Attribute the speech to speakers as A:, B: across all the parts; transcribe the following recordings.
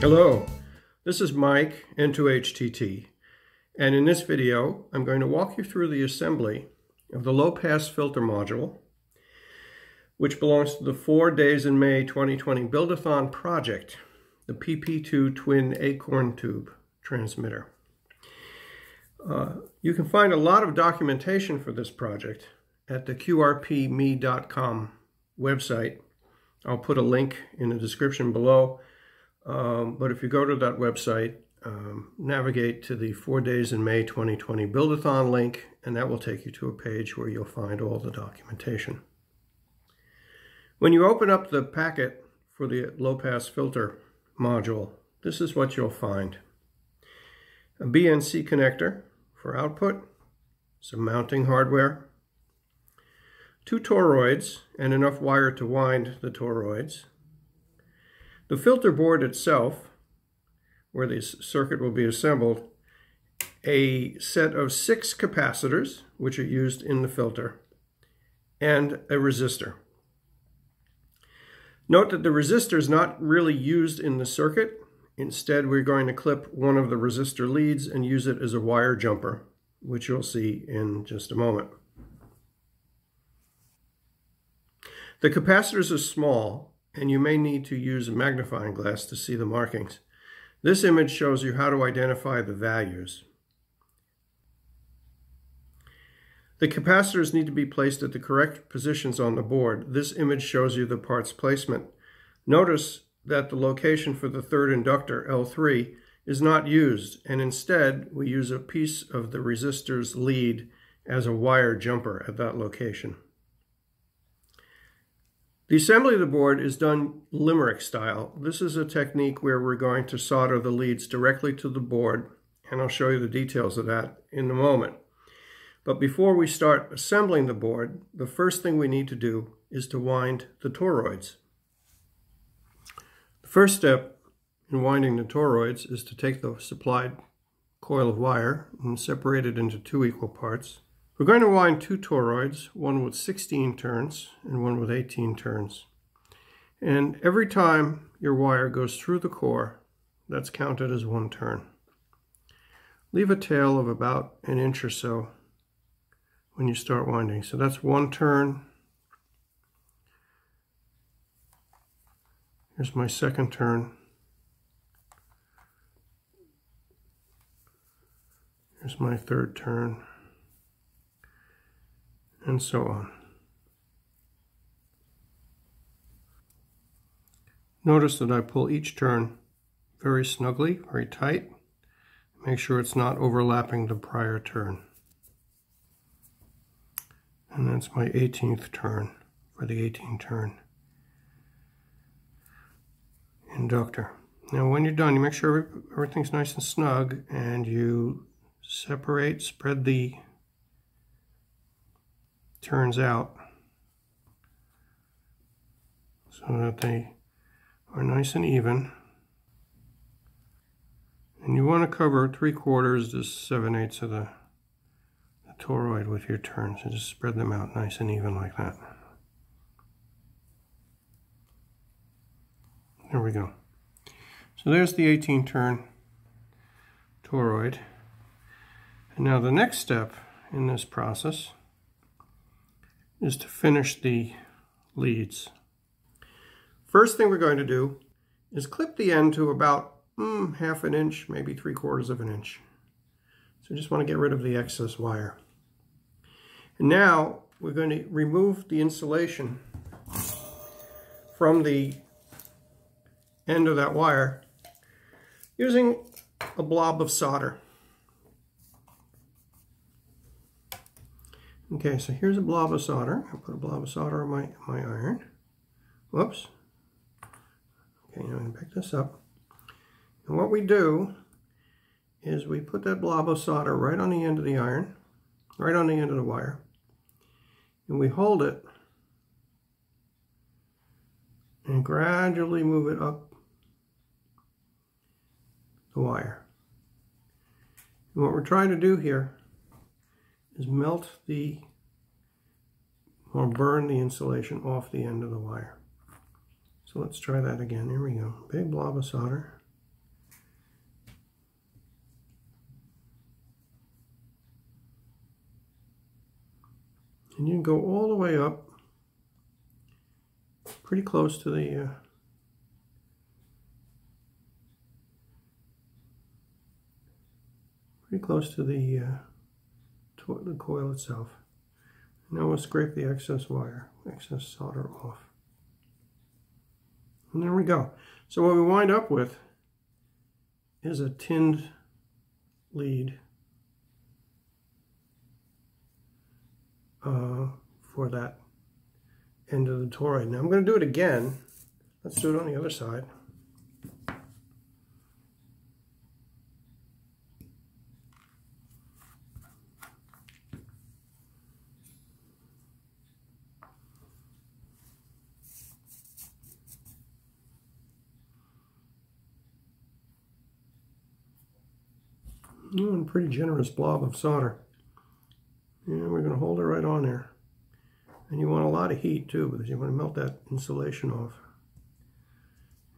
A: Hello, this is Mike, N2HTT, and in this video I'm going to walk you through the assembly of the low-pass filter module, which belongs to the 4 Days in May 2020 buildathon project, the PP2 twin Acorn tube transmitter. You can find a lot of documentation for this project at the qrpme.com website. I'll put a link in the description below. But if you go to that website, navigate to the 4 Days in May 2020 buildathon link, and that will take you to a page where you'll find all the documentation. When you open up the packet for the low-pass filter module, this is what you'll find. A BNC connector for output, some mounting hardware, 2 toroids and enough wire to wind the toroids, the filter board itself, where the circuit will be assembled, a set of 6 capacitors, which are used in the filter, and a resistor. Note that the resistor is not really used in the circuit. Instead, we're going to clip one of the resistor leads and use it as a wire jumper, which you'll see in just a moment. The capacitors are small, and you may need to use a magnifying glass to see the markings. This image shows you how to identify the values. The capacitors need to be placed at the correct positions on the board. This image shows you the parts placement. Notice that the location for the third inductor, L3, is not used, and instead we use a piece of the resistor's lead as a wire jumper at that location. The assembly of the board is done limerick style. This is a technique where we're going to solder the leads directly to the board, and I'll show you the details of that in a moment. But before we start assembling the board, the first thing we need to do is to wind the toroids. The first step in winding the toroids is to take the supplied coil of wire and separate it into 2 equal parts. We're going to wind 2 toroids, one with 16 turns and one with 18 turns. And every time your wire goes through the core, that's counted as 1 turn. Leave a tail of about 1 inch or so when you start winding. So that's 1 turn. Here's my second turn. Here's my third turn. And so on. Notice that I pull each turn very snugly, very tight. Make sure it's not overlapping the prior turn. And that's my 18th turn for the 18 turn inductor. Now when you're done, you make sure everything's nice and snug, and you separate, spread the turns out so that they are nice and even. And you want to cover 3/4 to 7/8 of the toroid with your turns, and just spread them out nice and even like that. There we go. So there's the 18 turn toroid. And now the next step in this process is to finish the leads. First thing we're going to do is clip the end to about 1/2 inch, maybe 3/4 inch. So just want to get rid of the excess wire. And now we're going to remove the insulation from the end of that wire using a blob of solder. Okay, so here's a blob of solder. I'll put a blob of solder on my iron. Whoops. Okay, now I'm going to pick this up. And what we do is we put that blob of solder right on the end of the iron, right on the end of the wire, and we hold it and gradually move it up the wire. And what we're trying to do here is melt or burn the insulation off the end of the wire. So let's try that again. Here we go. Big blob of solder. And you can go all the way up, pretty close to the coil itself. Now we'll scrape the excess wire, excess solder off. And there we go. So what we wind up with is a tinned lead for that end of the toroid. Now I'm going to do it again. Let's do it on the other side. And a pretty generous blob of solder. And we're going to hold it right on there. And you want a lot of heat too, because you want to melt that insulation off.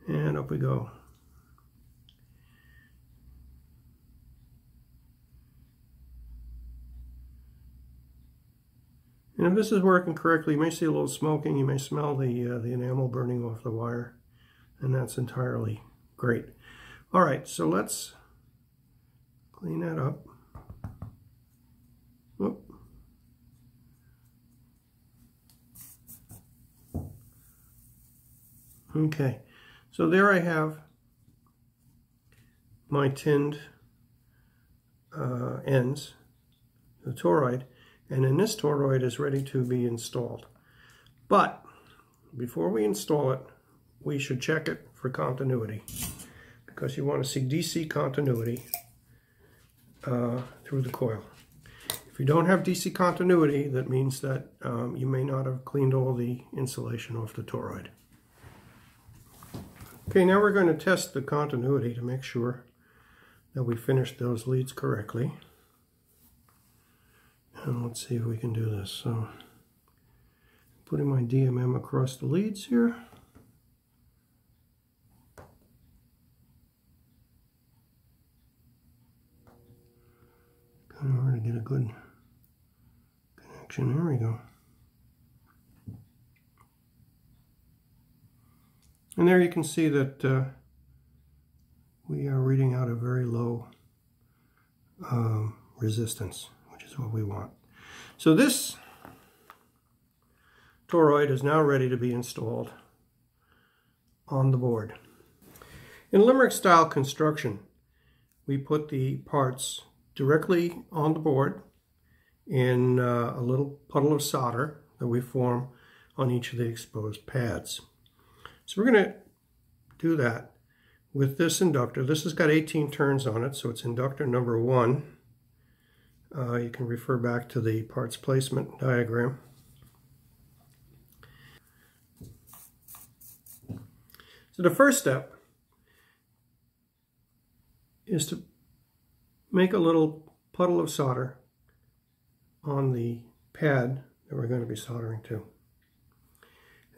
A: And up we go. And if this is working correctly, you may see a little smoking. You may smell the enamel burning off the wire. And that's entirely great. All right, so let's clean that up. Whoop. Okay, so there I have my tinned ends, the toroid, and then this toroid is ready to be installed. But before we install it, we should check it for continuity, because you want to see DC continuity through the coil. If you don't have DC continuity, that means that you may not have cleaned all the insulation off the toroid. Okay, now we're going to test the continuity to make sure that we finished those leads correctly. And let's see if we can do this. So, putting my DMM across the leads here. Kind of hard to get a good connection. There we go. And there you can see that we are reading out a very low resistance, which is what we want. So this toroid is now ready to be installed on the board. In Limerick style construction, we put the parts directly on the board in a little puddle of solder that we form on each of the exposed pads. So we're going to do that with this inductor. This has got 18 turns on it, so it's inductor number 1. You can refer back to the parts placement diagram. So the first step is to make a little puddle of solder on the pad that we're going to be soldering to.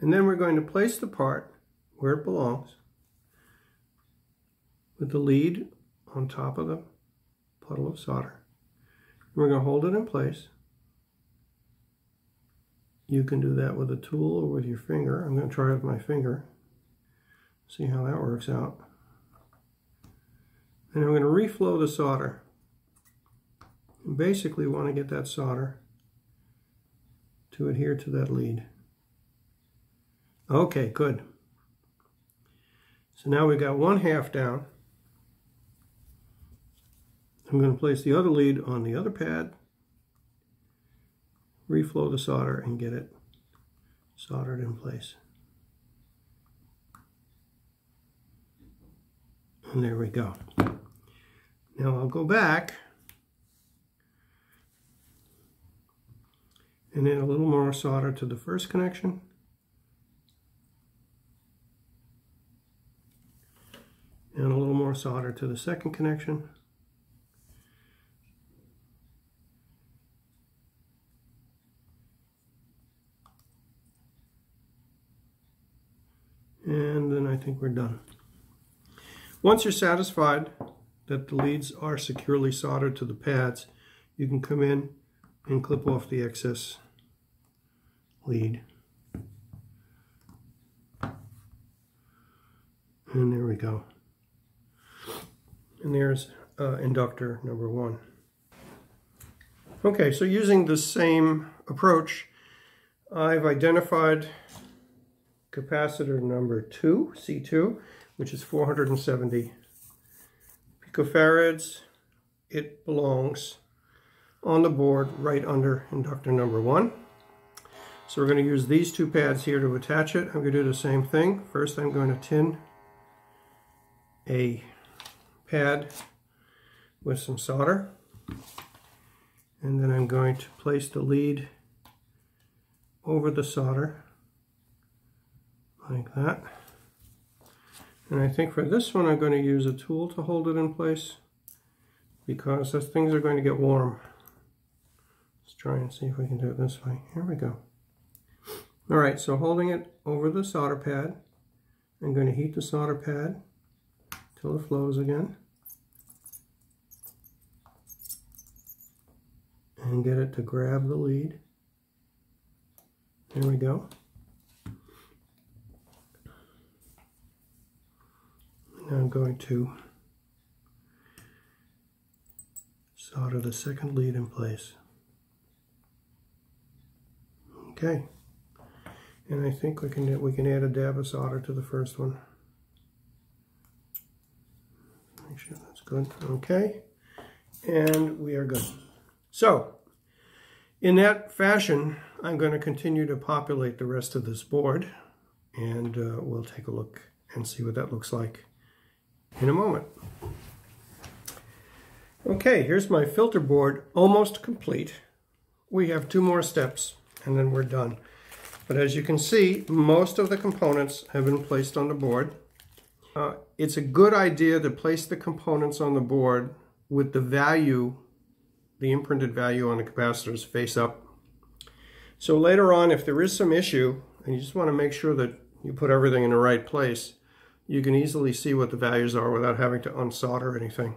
A: And then we're going to place the part where it belongs, with the lead on top of the puddle of solder. We're going to hold it in place. You can do that with a tool or with your finger. I'm going to try with my finger, see how that works out. And I'm going to reflow the solder. And basically want to get that solder to adhere to that lead. Okay, good. So now we've got 1/2 down. I'm going to place the other lead on the other pad, reflow the solder, and get it soldered in place. And there we go. Now I'll go back and add a little more solder to the first connection. And a little more solder to the second connection. And then I think we're done. Once you're satisfied that the leads are securely soldered to the pads, you can come in and clip off the excess lead. And there we go. And there's inductor number 1. Okay, so using the same approach, I've identified capacitor number 2, C2, which is 470 picofarads. It belongs on the board right under inductor number 1. So we're going to use these 2 pads here to attach it. I'm going to do the same thing. First I'm going to tin a pad with some solder, and then I'm going to place the lead over the solder like that. And I think for this one I'm going to use a tool to hold it in place because those things are going to get warm. Let's try and see if we can do it this way. Here we go. Alright, so holding it over the solder pad, I'm going to heat the solder pad till it flows again and get it to grab the lead. There we go. Now I'm going to solder the second lead in place. Okay, and I think we can add a dab of solder to the first one. Make sure that's good. Okay, and we are good. So, in that fashion, I'm going to continue to populate the rest of this board, and we'll take a look and see what that looks like in a moment. Okay, here's my filter board, almost complete. We have 2 more steps, and then we're done. But as you can see, most of the components have been placed on the board. It's a good idea to place the components on the board with the value, the imprinted value on the capacitors face up. So later on, if there is some issue, and you just want to make sure that you put everything in the right place, you can easily see what the values are without having to unsolder anything.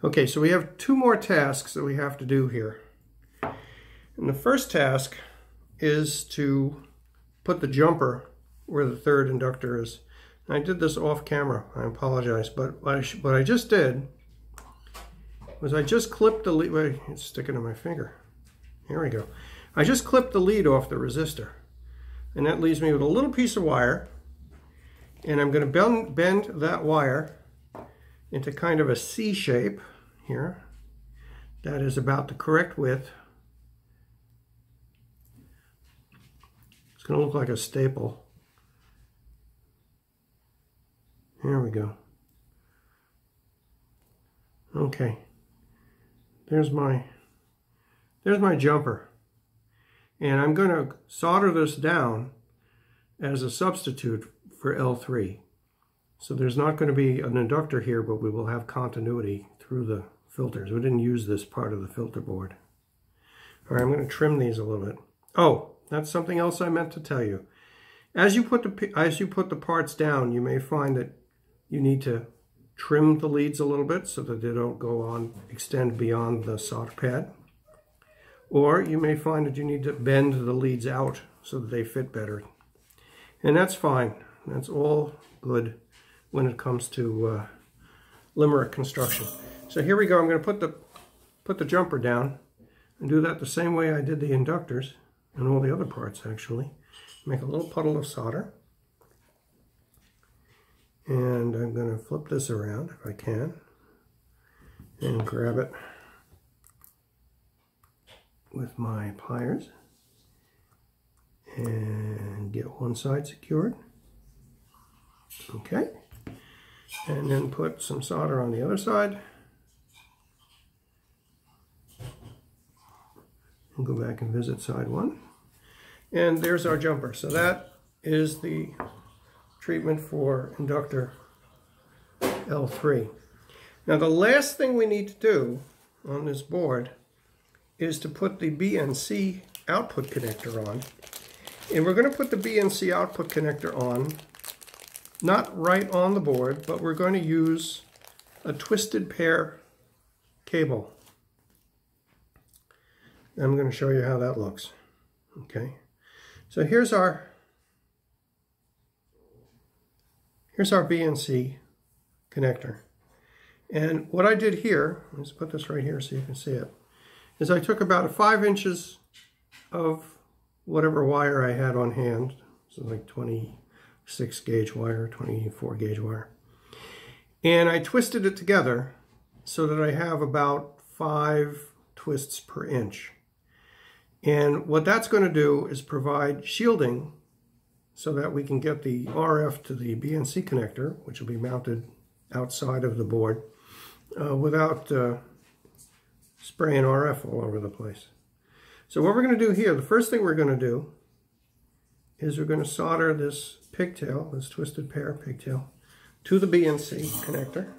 A: Okay, so we have 2 more tasks that we have to do here. And the first task is to put the jumper where the 3rd inductor is. And I did this off camera, I apologize, but what I just did was I just clipped the lead. Wait, it's sticking to my finger. Here we go. I just clipped the lead off the resistor. And that leaves me with a little piece of wire. And I'm going to bend that wire into kind of a C shape here. That is about the correct width. It's going to look like a staple. Here we go. Okay. There's my jumper. And I'm going to solder this down as a substitute for L3. So there's not going to be an inductor here, but we will have continuity through the filters. We didn't use this part of the filter board. All right, I'm going to trim these a little bit. Oh, that's something else I meant to tell you. As you put the parts down, you may find that you need to trim the leads a little bit so that they don't extend beyond the solder pad. Or you may find that you need to bend the leads out so that they fit better. And that's fine. That's all good when it comes to limerick construction. So here we go. I'm going to put the jumper down and do that the same way I did the inductors and all the other parts actually. Make a little puddle of solder. And I'm going to flip this around if I can and grab it with my pliers and get one side secured. Okay. And then put some solder on the other side. And go back and visit side 1. And there's our jumper. So that is the treatment for inductor L3. Now the last thing we need to do on this board is to put the BNC output connector on. And we're going to put the BNC output connector on, not right on the board, but we're going to use a twisted pair cable. I'm going to show you how that looks. Okay. So here's our BNC connector. And what I did here, let's put this right here so you can see it, is I took about 5 inches of whatever wire I had on hand. So like 26 gauge wire, 24 gauge wire. And I twisted it together so that I have about 5 twists per inch. And what that's going to do is provide shielding so that we can get the RF to the BNC connector, which will be mounted outside of the board, without spraying RF all over the place. So what we're going to do here, the first thing we're going to do is we're going to solder this pigtail, this twisted pair pigtail, to the BNC connector.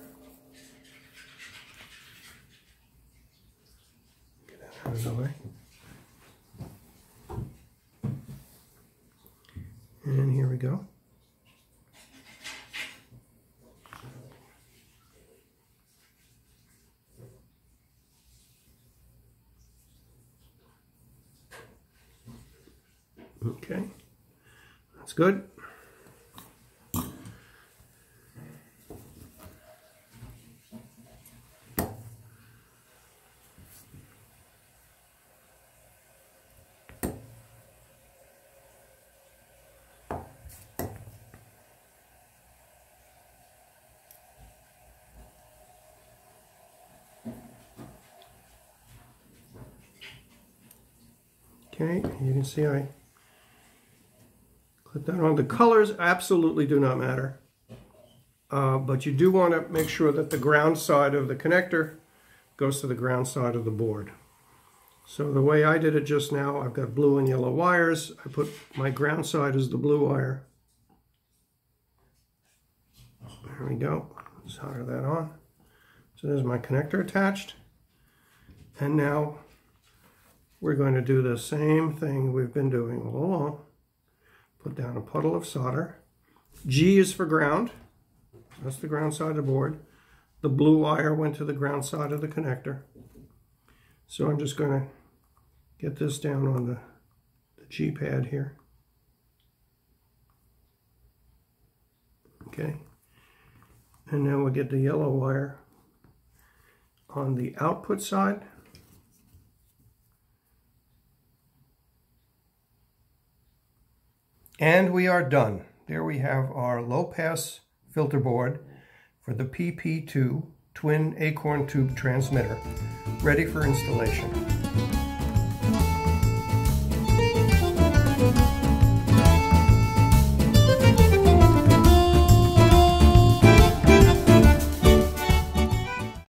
A: Get that out of the way. And here we go. Okay, that's good. Okay, you can see I clip that on. The colors absolutely do not matter, but you do want to make sure that the ground side of the connector goes to the ground side of the board. So the way I did it just now, I've got blue and yellow wires. I put my ground side as the blue wire. There we go. Solder that on. So there's my connector attached. And now we're going to do the same thing we've been doing all along. Put down a puddle of solder. G is for ground. That's the ground side of the board. The blue wire went to the ground side of the connector. So I'm just going to get this down on the G pad here. Okay. And now we'll get the yellow wire on the output side. And we are done. There we have our low-pass filter board for the PP2 twin Acorn tube transmitter, ready for installation.